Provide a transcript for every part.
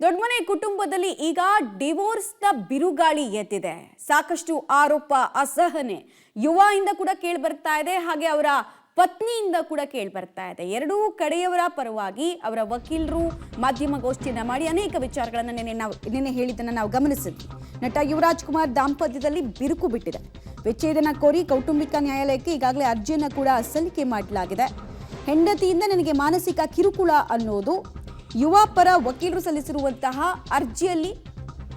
ದೊಡ್ಡಮನೆ ಕುಟುಂಬದಲ್ಲಿ ಈಗ ಡಿವೋರ್ಸ್ನ ಬಿರುಗಾಳಿ ಎದ್ದಿದೆ. ಸಾಕಷ್ಟು ಆರೋಪ, ಅಸಹನೆ ಯುವಯಿಂದ ಕೂಡ ಕೇಳಿ ಬರ್ತಾ ಇದೆ, ಹಾಗೆ ಅವರ ಪತ್ನಿಯಿಂದ ಕೂಡ ಕೇಳಿ ಬರ್ತಾ ಇದೆ. ಎರಡೂ ಕಡೆಯವರ ಪರವಾಗಿ ಅವರ ವಕೀಲರು ಮಾಧ್ಯಮಗೋಷ್ಠಿಯನ್ನ ಮಾಡಿ ಅನೇಕ ವಿಚಾರಗಳನ್ನು ನಿನ್ನೆ ಹೇಳಿದ್ದನ್ನು ನಾವು ಗಮನಿಸಿದ್ವಿ. ನಟ ಯುವರಾಜ್ ಕುಮಾರ್ ದಾಂಪತ್ಯದಲ್ಲಿ ಬಿರುಕು ಬಿಟ್ಟಿದೆ. ವಿಚ್ಛೇದನ ಕೋರಿ ಕೌಟುಂಬಿಕ ನ್ಯಾಯಾಲಯಕ್ಕೆ ಈಗಾಗಲೇ ಅರ್ಜಿಯನ್ನು ಕೂಡ ಸಲ್ಲಿಕೆ ಮಾಡಲಾಗಿದೆ. ಹೆಂಡತಿಯಿಂದ ನನಗೆ ಮಾನಸಿಕ ಕಿರುಕುಳ ಅನ್ನೋದು ಯುವ ಪರ ವಕೀಲರು ಸಲ್ಲಿಸಿರುವಂತಹ ಅರ್ಜಿಯಲ್ಲಿ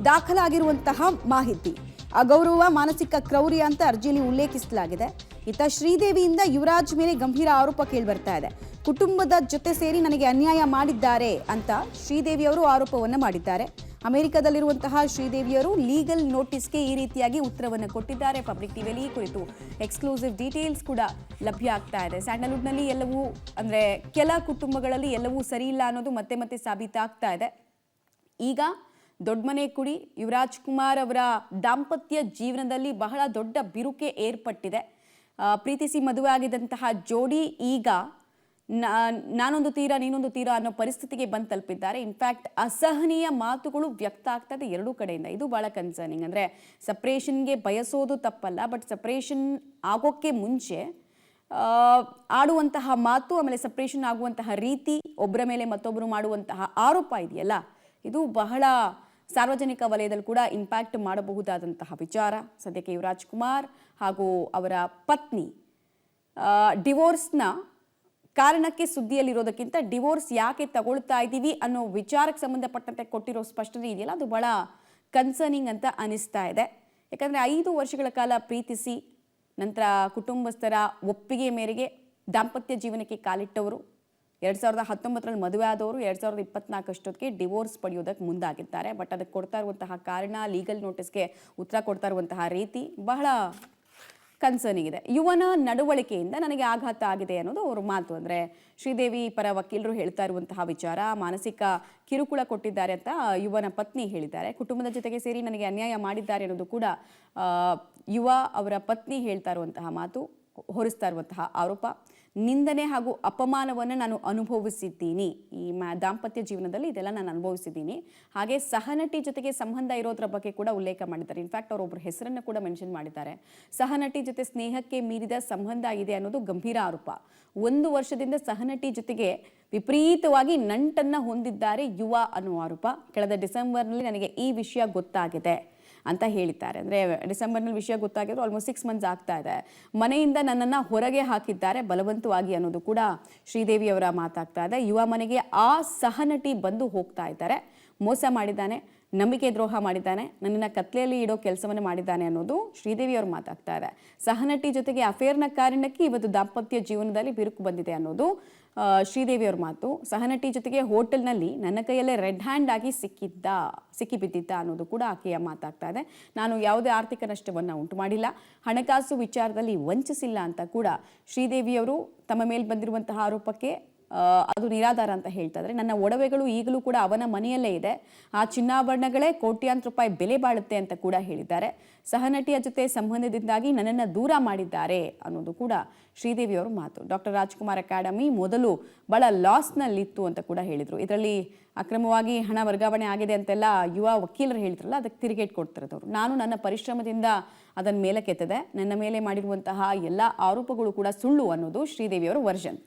ದಾಖಲಾಗಿರುವಂತಹ ಮಾಹಿತಿ. ಅಗೌರವ, ಮಾನಸಿಕ ಕ್ರೌರ್ಯ ಅಂತ ಅರ್ಜಿಯಲ್ಲಿ ಉಲ್ಲೇಖಿಸಲಾಗಿದೆ. ಇತ್ತ ಶ್ರೀದೇವಿಯಿಂದ ಯುವರಾಜ್ ಮೇಲೆ ಗಂಭೀರ ಆರೋಪ ಕೇಳಿಬರ್ತಾ ಇದೆ. ಕುಟುಂಬದ ಜೊತೆ ಸೇರಿ ನನಗೆ ಅನ್ಯಾಯ ಮಾಡಿದ್ದಾರೆ ಅಂತ ಶ್ರೀದೇವಿಯವರು ಆರೋಪವನ್ನು ಮಾಡಿದ್ದಾರೆ. ಅಮೆರಿಕದಲ್ಲಿರುವಂತಹ ಶ್ರೀದೇವಿಯವರು ಲೀಗಲ್ ನೋಟಿಸ್ಗೆ ಈ ರೀತಿಯಾಗಿ ಉತ್ತರವನ್ನು ಕೊಟ್ಟಿದ್ದಾರೆ. ಪಬ್ಲಿಕ್ ಟಿವಿಯಲ್ಲಿ ಈ ಕುರಿತು ಎಕ್ಸ್ಕ್ಲೂಸಿವ್ ಡೀಟೇಲ್ಸ್ ಕೂಡ ಲಭ್ಯ ಆಗ್ತಾ ಇದೆ. ಸ್ಯಾಂಡಲ್ವುಡ್ನಲ್ಲಿ ಎಲ್ಲವೂ ಅಂದರೆ ಕೆಲ ಕುಟುಂಬಗಳಲ್ಲಿ ಎಲ್ಲವೂ ಸರಿ ಇಲ್ಲ ಅನ್ನೋದು ಮತ್ತೆ ಮತ್ತೆ ಸಾಬೀತಾಗ್ತಾ ಇದೆ. ಈಗ ದೊಡ್ಡಮನೆ ಕುಡಿ ಯುವರಾಜ್ ಕುಮಾರ್ ಅವರ ದಾಂಪತ್ಯ ಜೀವನದಲ್ಲಿ ಬಹಳ ದೊಡ್ಡ ಬಿರುಕೆ ಏರ್ಪಟ್ಟಿದೆ. ಪ್ರೀತಿಸಿ ಮದುವೆ ಆಗಿದ್ದಂತಹ ಜೋಡಿ ಈಗ ನಾನೊಂದು ತೀರ ನೀನೊಂದು ತೀರ ಅನ್ನೋ ಪರಿಸ್ಥಿತಿಗೆ ಬಂದು ತಲುಪಿದ್ದಾರೆ. ಇನ್ಫ್ಯಾಕ್ಟ್ ಅಸಹನೀಯ ಮಾತುಗಳು ವ್ಯಕ್ತ ಆಗ್ತಾ ಇದೆ ಎರಡೂ ಕಡೆಯಿಂದ. ಇದು ಬಹಳ ಕನ್ಸರ್ನಿಂಗ್. ಅಂದರೆ ಸಪ್ರೇಷನ್ಗೆ ಬಯಸೋದು ತಪ್ಪಲ್ಲ, ಬಟ್ ಸಪ್ರೇಷನ್ ಆಗೋಕ್ಕೆ ಮುಂಚೆ ಆಡುವಂತಹ ಮಾತು, ಆಮೇಲೆ ಸಪ್ರೇಷನ್ ಆಗುವಂತಹ ರೀತಿ, ಒಬ್ಬರ ಮೇಲೆ ಮತ್ತೊಬ್ಬರು ಮಾಡುವಂತಹ ಆರೋಪ ಇದೆಯಲ್ಲ, ಇದು ಬಹಳ ಸಾರ್ವಜನಿಕ ವಲಯದಲ್ಲಿ ಕೂಡ ಇಂಪ್ಯಾಕ್ಟ್ ಮಾಡಬಹುದಾದಂತಹ ವಿಚಾರ. ಸದ್ಯಕ್ಕೆ ಯುವರಾಜ್ ಕುಮಾರ್ ಹಾಗೂ ಅವರ ಪತ್ನಿ ಡಿವೋರ್ಸ್ನ ಕಾರಣಕ್ಕೆ ಸುದ್ದಿಯಲ್ಲಿರೋದಕ್ಕಿಂತ ಡಿವೋರ್ಸ್ ಯಾಕೆ ತಗೊಳ್ತಾ ಇದ್ದೀವಿ ಅನ್ನೋ ವಿಚಾರಕ್ಕೆ ಸಂಬಂಧಪಟ್ಟಂತೆ ಕೊಟ್ಟಿರೋ ಸ್ಪಷ್ಟನೆ ಇದೆಯಲ್ಲ, ಅದು ಬಹಳ ಕನ್ಸರ್ನಿಂಗ್ ಅಂತ ಅನಿಸ್ತಾ ಇದೆ. ಯಾಕಂದರೆ 5 ವರ್ಷಗಳ ಕಾಲ ಪ್ರೀತಿಸಿ ನಂತರ ಕುಟುಂಬಸ್ಥರ ಒಪ್ಪಿಗೆ ಮೇರೆಗೆ ದಾಂಪತ್ಯ ಜೀವನಕ್ಕೆ ಕಾಲಿಟ್ಟವರು, 2019ರಲ್ಲಿ ಮದುವೆ ಆದವರು 2024 ಅಷ್ಟೊತ್ತಿಗೆ ಡಿವೋರ್ಸ್ ಪಡೆಯೋದಕ್ಕೆ ಮುಂದಾಗಿದ್ದಾರೆ. ಬಟ್ ಅದಕ್ಕೆ ಕೊಡ್ತಾ ಇರುವಂತಹ ಕಾರಣ, ಲೀಗಲ್ ನೋಟಿಸ್ಗೆ ಉತ್ತರ ಕೊಡ್ತಾ ಇರುವಂತಹ ರೀತಿ ಬಹಳ ಕನ್ಸರ್ನಿಂಗ್ ಇದೆ. ಯುವನ ನಡವಳಿಕೆಯಿಂದ ನನಗೆ ಆಘಾತ ಆಗಿದೆ ಅನ್ನೋದು ಅವ್ರ ಮಾತು. ಅಂದರೆ ಶ್ರೀದೇವಿ ಪರ ವಕೀಲರು ಹೇಳ್ತಾ ಇರುವಂತಹ ವಿಚಾರ, ಮಾನಸಿಕ ಕಿರುಕುಳ ಕೊಟ್ಟಿದ್ದಾರೆ ಅಂತ ಯುವನ ಪತ್ನಿ ಹೇಳಿದ್ದಾರೆ. ಕುಟುಂಬದ ಜೊತೆಗೆ ಸೇರಿ ನನಗೆ ಅನ್ಯಾಯ ಮಾಡಿದ್ದಾರೆ ಅನ್ನೋದು ಕೂಡ ಯುವ ಅವರ ಪತ್ನಿ ಹೇಳ್ತಾ ಇರುವಂತಹ ಮಾತು, ಹೊರಿಸ್ತಾ ಇರುವಂತಹ ಆರೋಪ. ನಿಂದನೆ ಹಾಗೂ ಅಪಮಾನವನ್ನು ನಾನು ಅನುಭವಿಸಿದ್ದೀನಿ. ಈ ದಾಂಪತ್ಯ ಜೀವನದಲ್ಲಿ ಇದೆಲ್ಲ ನಾನು ಅನುಭವಿಸಿದ್ದೀನಿ. ಹಾಗೆ ಸಹನಟಿ ಜೊತೆಗೆ ಸಂಬಂಧ ಇರೋದ್ರ ಬಗ್ಗೆ ಕೂಡ ಉಲ್ಲೇಖ ಮಾಡಿದ್ದಾರೆ. ಇನ್ಫ್ಯಾಕ್ಟ್ ಅವರೊಬ್ಬರ ಹೆಸರನ್ನು ಕೂಡ ಮೆನ್ಷನ್ ಮಾಡಿದ್ದಾರೆ. ಸಹನಟಿ ಜೊತೆ ಸ್ನೇಹಕ್ಕೆ ಮೀರಿದ ಸಂಬಂಧ ಇದೆ ಅನ್ನೋದು ಗಂಭೀರ ಆರೋಪ. 1 ವರ್ಷದಿಂದ ಸಹನಟಿ ಜೊತೆಗೆ ವಿಪರೀತವಾಗಿ ನಂಟನ್ನು ಹೊಂದಿದ್ದಾರೆ ಯುವ ಅನ್ನೋ ಆರೋಪ. ಕಳೆದ ಡಿಸೆಂಬರ್ನಲ್ಲಿ ನನಗೆ ಈ ವಿಷಯ ಗೊತ್ತಾಗಿದೆ ಅಂತ ಹೇಳಿದ್ದಾರೆ. ಅಂದರೆ ಡಿಸೆಂಬರ್ನಲ್ಲಿ ವಿಷಯ ಗೊತ್ತಾಗಿದ್ರು ಆಲ್ಮೋಸ್ಟ್ 6 ಮಂತ್ಸ್ ಆಗ್ತಾ ಇದೆ. ಮನೆಯಿಂದ ನನ್ನನ್ನು ಹೊರಗೆ ಹಾಕಿದ್ದಾರೆ ಬಲವಂತವಾಗಿ ಅನ್ನೋದು ಕೂಡ ಶ್ರೀದೇವಿ ಅವರ ಮಾತಾಗ್ತಾ ಇದೆ. ಯುವ ಮನೆಗೆ ಆ ಸಹನಟಿ ಬಂದು ಹೋಗ್ತಾ ಇದ್ದಾರೆ. ಮೋಸ ಮಾಡಿದ್ದಾನೆ, ನಂಬಿಕೆ ದ್ರೋಹ ಮಾಡಿದ್ದಾನೆ, ನನ್ನನ್ನು ಕತ್ಲೆಯಲ್ಲಿ ಇಡೋ ಕೆಲಸವನ್ನು ಮಾಡಿದ್ದಾನೆ ಅನ್ನೋದು ಶ್ರೀದೇವಿ ಅವರು ಮಾತಾಗ್ತಾ ಇದೆ. ಸಹನಟಿ ಜೊತೆಗೆ ಅಫೇರ್ನ ಕಾರಣಕ್ಕೆ ಇವತ್ತು ದಾಂಪತ್ಯ ಜೀವನದಲ್ಲಿ ಬಿರುಕು ಬಂದಿದೆ ಅನ್ನೋದು ಶ್ರೀದೇವಿ ಅವ್ರ ಮಾತು. ಸಹನಟಿ ಜೊತೆಗೆ ಹೋಟೆಲ್ನಲ್ಲಿ ನನ್ನ ಕೈಯಲ್ಲೇ ರೆಡ್ ಹ್ಯಾಂಡ್ ಆಗಿ ಸಿಕ್ಕಿಬಿದ್ದಿದ್ದ ಅನ್ನೋದು ಕೂಡ ಆಕೆಯ ಮಾತಾಗ್ತಾ ಇದೆ. ನಾನು ಯಾವುದೇ ಆರ್ಥಿಕ ನಷ್ಟವನ್ನು ಉಂಟು ಮಾಡಿಲ್ಲ, ಹಣಕಾಸು ವಿಚಾರದಲ್ಲಿ ವಂಚಿಸಿಲ್ಲ ಅಂತ ಕೂಡ ಶ್ರೀದೇವಿಯವರು ತಮ್ಮ ಮೇಲೆ ಬಂದಿರುವಂತಹ ಆರೋಪಕ್ಕೆ ಅದು ನಿರಾಧಾರ ಅಂತ ಹೇಳ್ತಾ ಇದ್ದಾರೆ. ನನ್ನ ಒಡವೆಗಳು ಈಗಲೂ ಕೂಡ ಅವನ ಮನೆಯಲ್ಲೇ ಇದೆ, ಆ ಚಿನ್ನಾಭರಣಗಳೇ ಕೋಟ್ಯಾಂತರ ರೂಪಾಯಿ ಬೆಲೆ ಬಾಳುತ್ತೆ ಅಂತ ಕೂಡ ಹೇಳಿದ್ದಾರೆ. ಸಹನಟಿಯ ಜೊತೆ ಸಂಬಂಧದಿಂದಾಗಿ ನನ್ನನ್ನು ದೂರ ಮಾಡಿದ್ದಾರೆ ಅನ್ನೋದು ಕೂಡ ಶ್ರೀದೇವಿಯವರು ಮಾತು. ಡಾಕ್ಟರ್ ರಾಜ್ಕುಮಾರ್ ಅಕಾಡೆಮಿ ಮೊದಲು ಬಹಳ ಲಾಸ್ನಲ್ಲಿತ್ತು ಅಂತ ಕೂಡ ಹೇಳಿದರು. ಇದರಲ್ಲಿ ಅಕ್ರಮವಾಗಿ ಹಣ ವರ್ಗಾವಣೆ ಆಗಿದೆ ಅಂತೆಲ್ಲ ಯುವ ವಕೀಲರು ಹೇಳಿದ್ರಲ್ಲ, ಅದಕ್ಕೆ ತಿರುಗೇಟ್ ಕೊಡ್ತಿರೋದವರು. ನಾನು ನನ್ನ ಪರಿಶ್ರಮದಿಂದ ಅದನ್ನು ಮೇಲಕ್ಕೆತ್ತದೆ, ನನ್ನ ಮೇಲೆ ಮಾಡಿರುವಂತಹ ಎಲ್ಲ ಆರೋಪಗಳು ಕೂಡ ಸುಳ್ಳು ಅನ್ನೋದು ಶ್ರೀದೇವಿಯವರ ವರ್ಷನ್.